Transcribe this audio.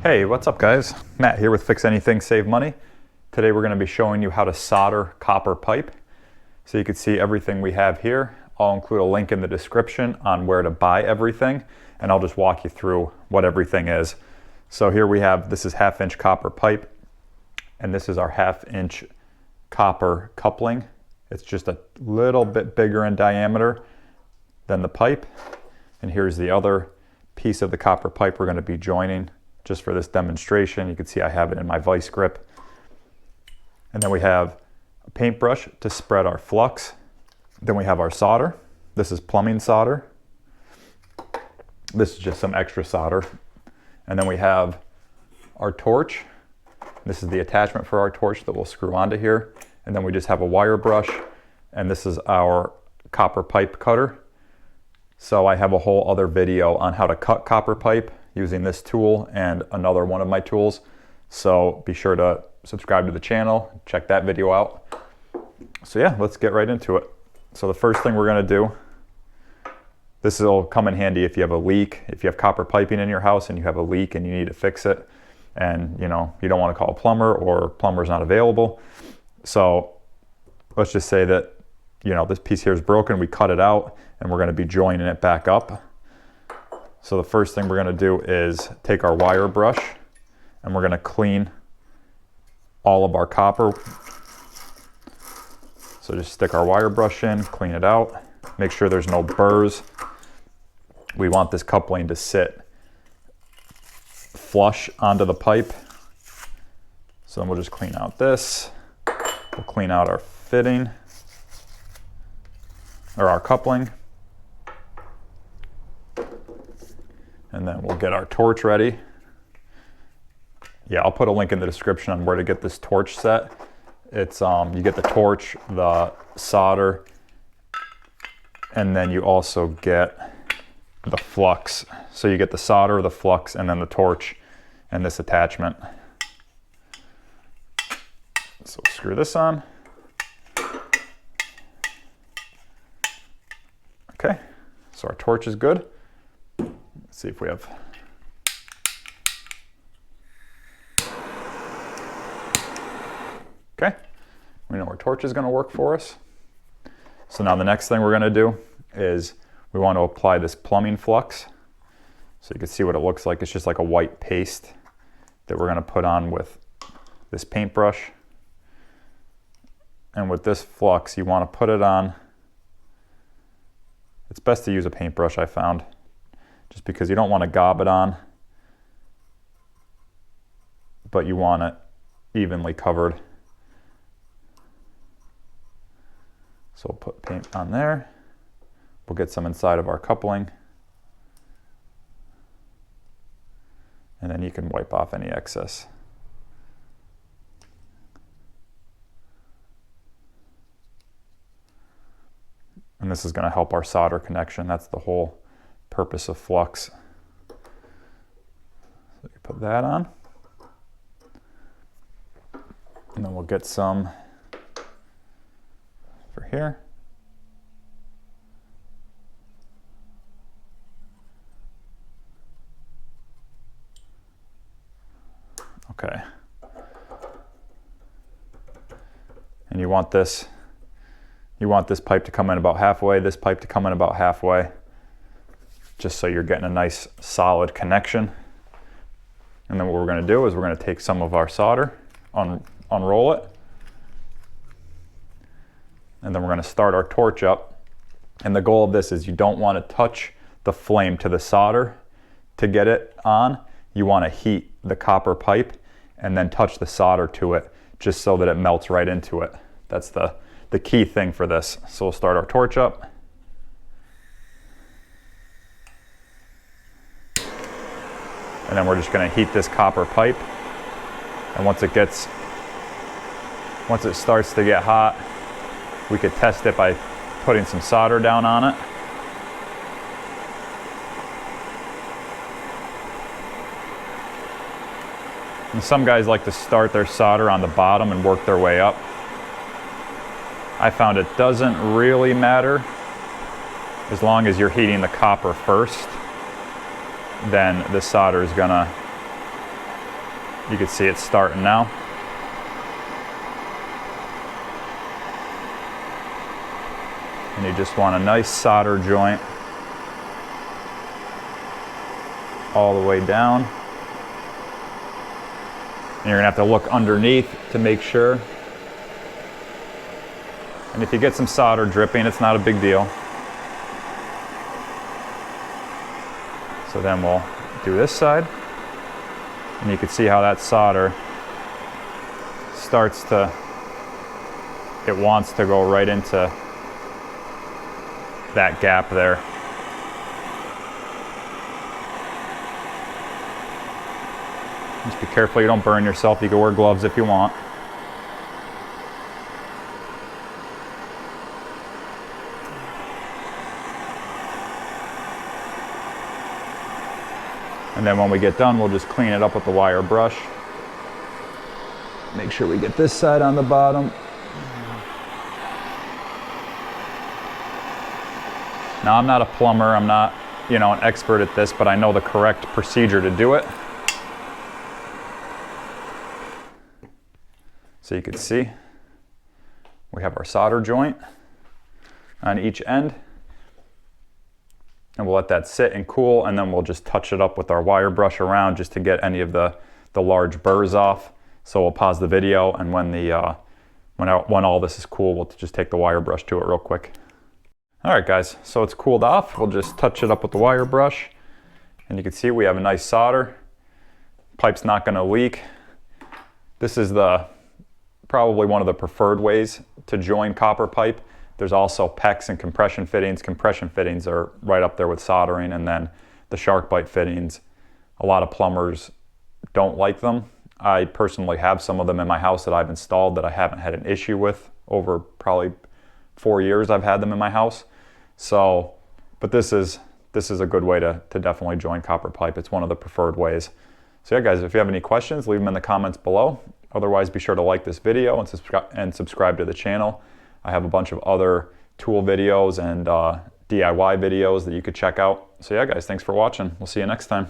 Hey, what's up guys? Matt here with Fix Anything Save Money. Today we're going to be showing you how to solder copper pipe. So you can see everything we have here. I'll include a link in the description on where to buy everything, and I'll just walk you through what everything is. So here we have, this is 1/2 inch copper pipe, and this is our 1/2 inch copper coupling. It's just a little bit bigger in diameter than the pipe. And here's the other piece of the copper pipe we're going to be joining just for this demonstration. You can see I have it in my vice grip. And then we have a paintbrush to spread our flux. Then we have our solder. This is plumbing solder. This is just some extra solder. And then we have our torch. This is the attachment for our torch that we'll screw onto here. And then we just have a wire brush. And this is our copper pipe cutter. So I have a whole other video on how to cut copper pipe using this tool and another one of my tools. So be sure to subscribe to the channel, check that video out. So yeah, let's get right into it. So the first thing we're gonna do, this will come in handy if you have a leak, if you have copper piping in your house and you have a leak and you need to fix it, and you don't wanna call a plumber or plumber's not available. So let's just say that this piece here is broken, we cut it out and we're gonna be joining it back up. So the first thing we're gonna do is take our wire brush and we're gonna clean all of our copper. So just stick our wire brush in, clean it out, make sure there's no burrs. We want this coupling to sit flush onto the pipe. So then we'll just clean out this. We'll clean out our fitting, or our coupling. And then we'll get our torch ready. Yeah, I'll put a link in the description on where to get this torch set. It's you get the torch, the solder, and then you also get the flux. So you get the solder, the flux, and then the torch and this attachment. So we'll screw this on. Okay, so our torch is good. Let's see if we have. Okay, we know our torch is going to work for us. So now the next thing we're going to do is we want to apply this plumbing flux. So you can see what it looks like. It's just like a white paste that we're going to put on with this paintbrush. And with this flux, you want to put it on. It's best to use a paintbrush, I found, just because you don't want to gob it on, but you want it evenly covered. So we'll put paint on there. We'll get some inside of our coupling. And then you can wipe off any excess. And this is going to help our solder connection. That's the whole purpose of flux. So you put that on. And then we'll get some for here. Okay. And you want this pipe to come in about halfway, this pipe to come in about halfway, just so you're getting a nice solid connection. And then what we're going to do is we're going to take some of our solder, unroll it, and then we're going to start our torch up. And the goal of this is you don't want to touch the flame to the solder to get it on. You want to heat the copper pipe and then touch the solder to it just so that it melts right into it. That's the key thing for this. So we'll start our torch up. And then we're just going to heat this copper pipe. And once it starts to get hot, we could test it by putting some solder down on it. And some guys like to start their solder on the bottom and work their way up. I found it doesn't really matter as long as you're heating the copper first. Then the solder is gonna You can see it starting now. And you just want a nice solder joint all the way down. And you're gonna have to look underneath to make sure. And if you get some solder dripping, it's not a big deal. So then we'll do this side. And you can see how that solder starts to, it wants to go right into that gap there. Just be careful you don't burn yourself. You can wear gloves if you want. And then when we get done, we'll just clean it up with the wire brush. Make sure we get this side on the bottom. Now, I'm not a plumber, I'm not, an expert at this, but I know the correct procedure to do it. So you can see, we have our solder joint on each end. And we'll let that sit and cool, and then we'll just touch it up with our wire brush around just to get any of the large burrs off. So we'll pause the video, and when all this is cool, we'll just take the wire brush to it real quick. All right, guys, so it's cooled off. We'll just touch it up with the wire brush, and you can see we have a nice solder. Pipe's not gonna leak. This is probably one of the preferred ways to join copper pipe. There's also PEX and compression fittings. Compression fittings are right up there with soldering, and then the SharkBite fittings, a lot of plumbers don't like them. I personally have some of them in my house that I've installed that I haven't had an issue with. Over probably 4 years I've had them in my house. So, but this is a good way to definitely join copper pipe. It's one of the preferred ways. So yeah, guys, if you have any questions, leave them in the comments below. Otherwise, be sure to like this video and subscribe to the channel. I have a bunch of other tool videos and DIY videos that you could check out. So yeah, guys, thanks for watching. We'll see you next time.